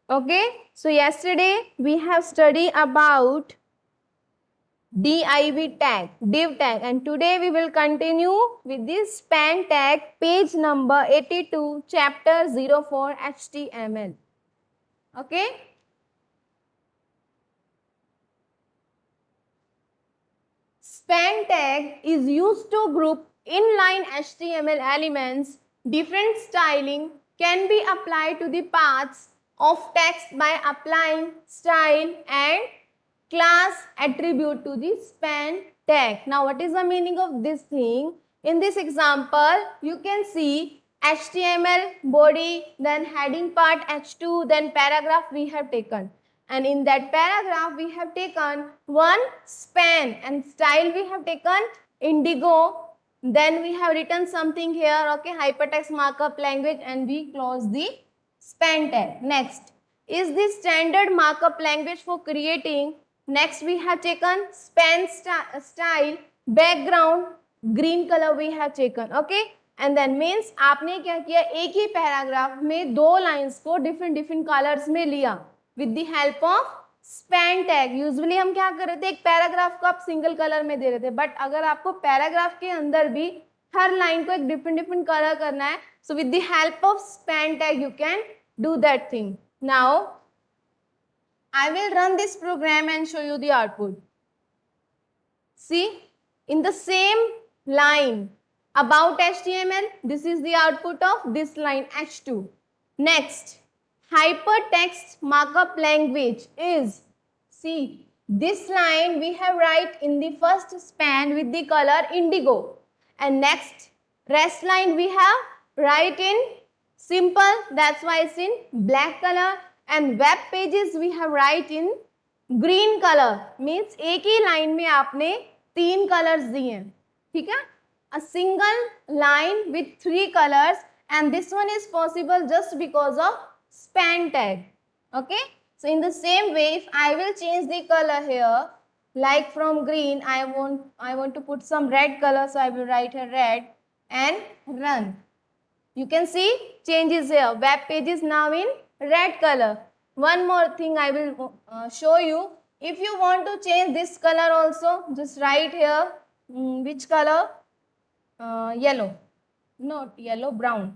Okay, so yesterday we have studied about div tag, and today we will continue with this span tag, page number 82, chapter 04 HTML. Okay, span tag is used to group inline HTML elements. Different styling can be applied to the paths of text by applying style and class attribute to the span tag. Now what is the meaning of this thing? In this example, you can see HTML body, then heading part H2, then paragraph we have taken. And in that paragraph we have taken one span and style we have taken indigo. Then we have written something here, okay, hypertext markup language, and we close the span tag. Next is the standard markup language for creating. Next we have taken span style, background green color we have taken, okay. And then means आपने क्या किया, एक ही paragraph में दो lines को different different colours में लिया with the help of span tag. Usually हम क्या कर रहे थे, एक पैराग्राफ को आप सिंगल कलर में दे रहे थे, बट अगर आपको पैराग्राफ के अंदर भी हर लाइन को एक डिफरेंट डिफरेंट कलर करना है, so with the help of span tag you can do that thing. Now I will run this program and show you the output. See, in the same line about HTML, this is the output of this line H2. Next, hypertext markup language is, see, this line we have write in the first span with the color indigo, and next rest line we have write in simple, that's why it's in black color, and web pages we have write in green color. means एक ही line में आपने तीन colours दिए हैं, ठीक है, a single line with three colors, and this one is possible just because of span tag. Okay, so in the same way, if I will change the color here, like from green I want to put some red color, so I will write a red and run. You can see changes here. Web page is now in red color. One more thing I will show you. If you want to change this color also, just write here which color, yellow, not yellow, brown.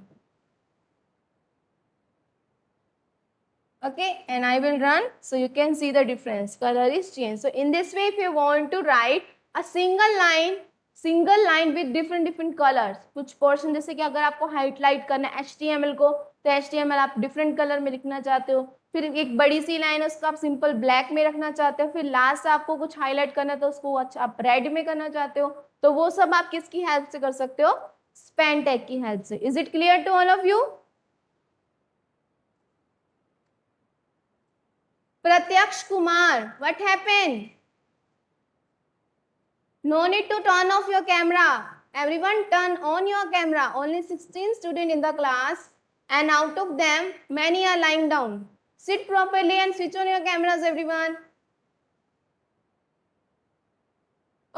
Okay, and I will run, so you can see the difference, color is changed. So in this way, if you want to write a single line with different colors, कुछ portion जैसे कि अगर आपको highlight करना है HTML को, तो HTML आप different color में लिखना चाहते हो, फिर एक बड़ी सी लाइन है उसको आप सिंपल ब्लैक में रखना चाहते हो, फिर लास्ट आपको कुछ हाईलाइट करना है तो उसको अच्छा आप रेड में करना चाहते हो, तो वो सब आप किसकी हेल्प से कर सकते हो, स्पैन टैग की हेल्प से. Is it clear to all of you? Pratyaksh Kumar, what happened? No need to turn off your camera. Everyone turn on your camera. Only 16 students in the class, and out of them, many are lying down. Sit properly and switch on your cameras, everyone.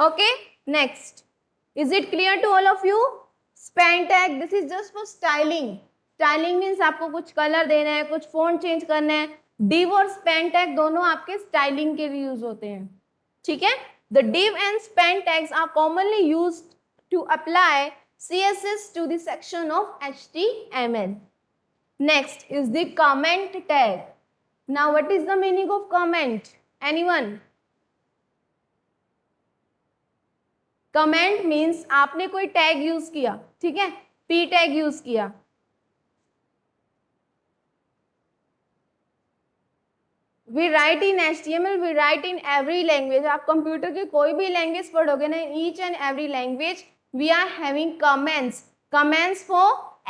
Okay, next. Is it clear to all of you? Span tag, this is just for styling. Styling means आपको कुछ colour देना है, कुछ font change करना है. div और span tag दोनों आपके स्टाइलिंग के लिए यूज होते हैं, ठीक है. The div and span tags are commonly used to apply CSS to the section of HTML. Next is the comment tag. Now what is the meaning of comment? Anyone? Comment means आपने कोई tag use किया, ठीक है, p tag use किया. We write in HTML, we write in every language. आप computer की कोई भी लैंग्वेज पढ़ोगे ना, each and every language we are having comments. Comments for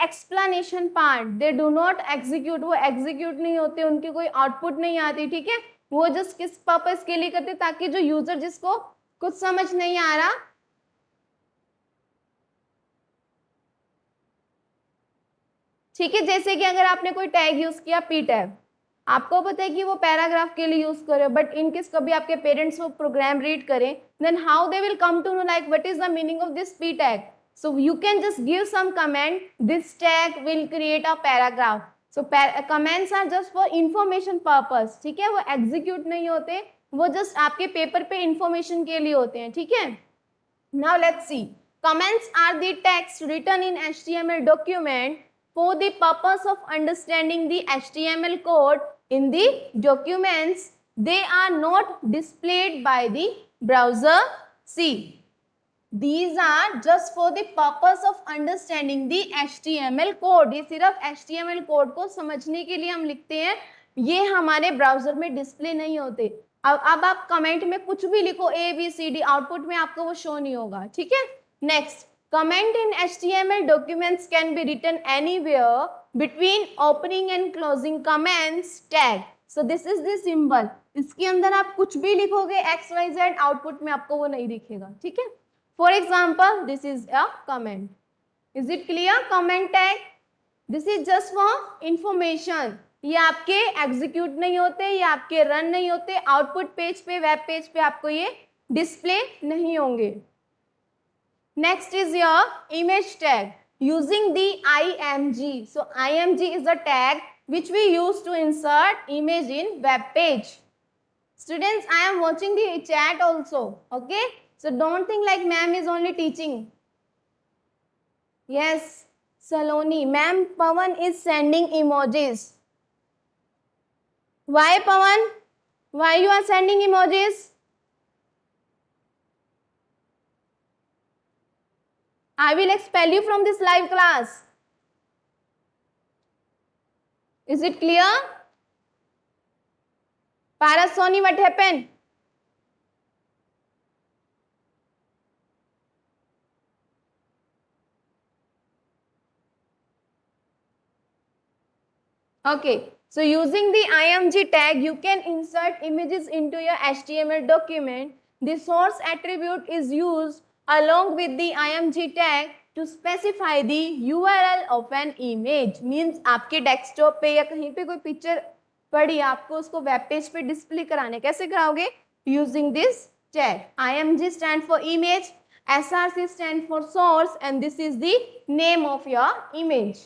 explanation part. They do not execute. वो execute नहीं होते, उनकी कोई output नहीं आती, ठीक है. वो just किस पर्पस के लिए करते, ताकि जो यूजर जिसको कुछ समझ नहीं आ रहा, ठीक है, जैसे कि अगर आपने कोई टैग यूज किया p टैग, आपको पता है कि वो पैराग्राफ के लिए यूज करे, बट इनकेस कभी आपके पेरेंट्स वो प्रोग्राम रीड करें, then how they will come to know like what is the meaning of this p tag. So you can just give some comment, this tag will create a paragraph. So comments are just for information purpose, ठीक है, वो execute नहीं होते, वो just आपके paper पे information के लिए होते हैं, ठीक है। Now let's see, comments are the text written in HTML document for the purpose of understanding the HTML code in the documents. They are not displayed by the browser. See, these are just for the purpose of understanding the HTML code. ये सिर्फ HTML code को समझने के लिए हम लिखते हैं, ये हमारे ब्राउजर में डिस्प्ले नहीं होते। अब आप कमेंट में कुछ भी लिखो ABCD, आउटपुट में आपको वो शो नहीं होगा, ठीक है। Next, comment in HTML documents can be written anywhere between opening and closing comments tag. So this is the symbol. इसके अंदर आप कुछ भी लिखोगे XYZ, आउटपुट में आपको वो नहीं दिखेगा, ठीक है। For example, this is a comment. Is it clear? Comment tag. This is just for information. ये आपके एग्जीक्यूट नहीं होते, ये आपके रन नहीं होते, आउटपुट पेज पे, वेब पेज पे आपको ये डिस्प्ले नहीं होंगे। Next is your image tag using the IMG. So IMG is a tag which we use to insert image in web page. Students, I am watching the chat also, okay? So don't think like ma'am is only teaching. Yes, Saloni, ma'am, Pawan is sending emojis. Why, Pawan? Why you are sending emojis? I will expel you from this live class. Is it clear? Parasoni, what happened? Okay, so using the IMG tag, you can insert images into your HTML document. The source attribute is used along with the IMG tag to specify the URL of an image. Means आपके desktop पे या कहीं पे कोई picture पड़ी, आपको उसको web page पे डिस्प्ले कराने, कैसे कराओगे? Using this tag. IMG stand for image, SRC stand for source, and this is the name of your image.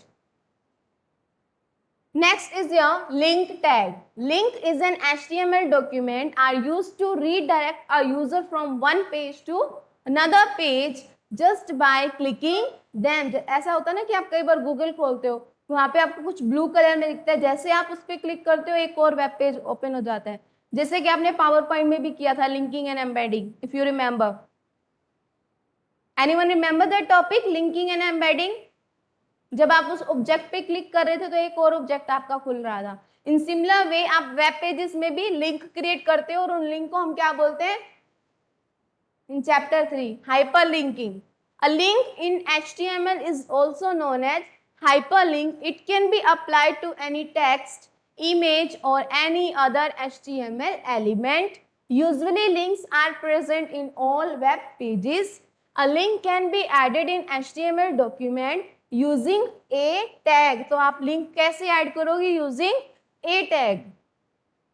Next is your link tag. Link is an HTML document are used to redirect a user from one page to another page just by clicking them. ऐसा होता है ना कि आप कई बार Google खोलते हो, वहाँ पे आपको कुछ ब्लू कलर में दिखता है, जैसे आप उस पर क्लिक करते हो एक और वेब पेज ओपन हो जाता है, जैसे कि आपने पावर पॉइंट में भी किया था, linking and embedding, if you remember. Anyone remember that topic, linking and embedding? जब आप उस ऑब्जेक्ट पे क्लिक कर रहे थे तो एक और ऑब्जेक्ट आपका खुल रहा था। इन सिमिलर वे आप वेब पेजेस में भी लिंक क्रिएट करते हो और उन लिंक को हम क्या बोलते हैं? In chapter 3, hyperlinking. A link in HTML is also known as hyperlink. It can be applied to any text, image or any other HTML element. Usually links are present in all web pages. A link can be added in HTML document using a tag. तो आप link कैसे add करोगे? Using a tag.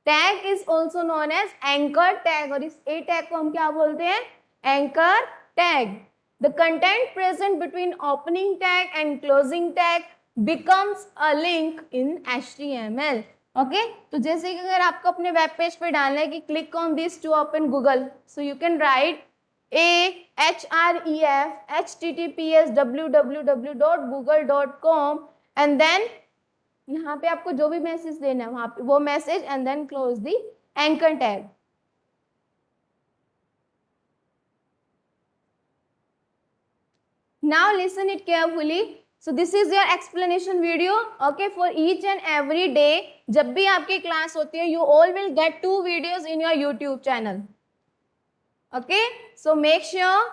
Tag is also known as anchor tag और इस a tag को हम क्या बोलते हैं? Anchor tag. The content present between opening tag and closing tag becomes a link in HTML. Okay? तो जैसे कि अगर आपको अपने वेब पेज पे डालना है कि click on this to open Google, so you can write https://www.google.com and then यहाँ पे आपको जो भी मैसेज देना है वहाँ पे वो message and then close the anchor tag. Now listen it carefully. So this is your explanation video. Okay, for each and every day, जब भी आपकी क्लास होती है, you all will get 2 videos in your YouTube channel. Okay, so make sure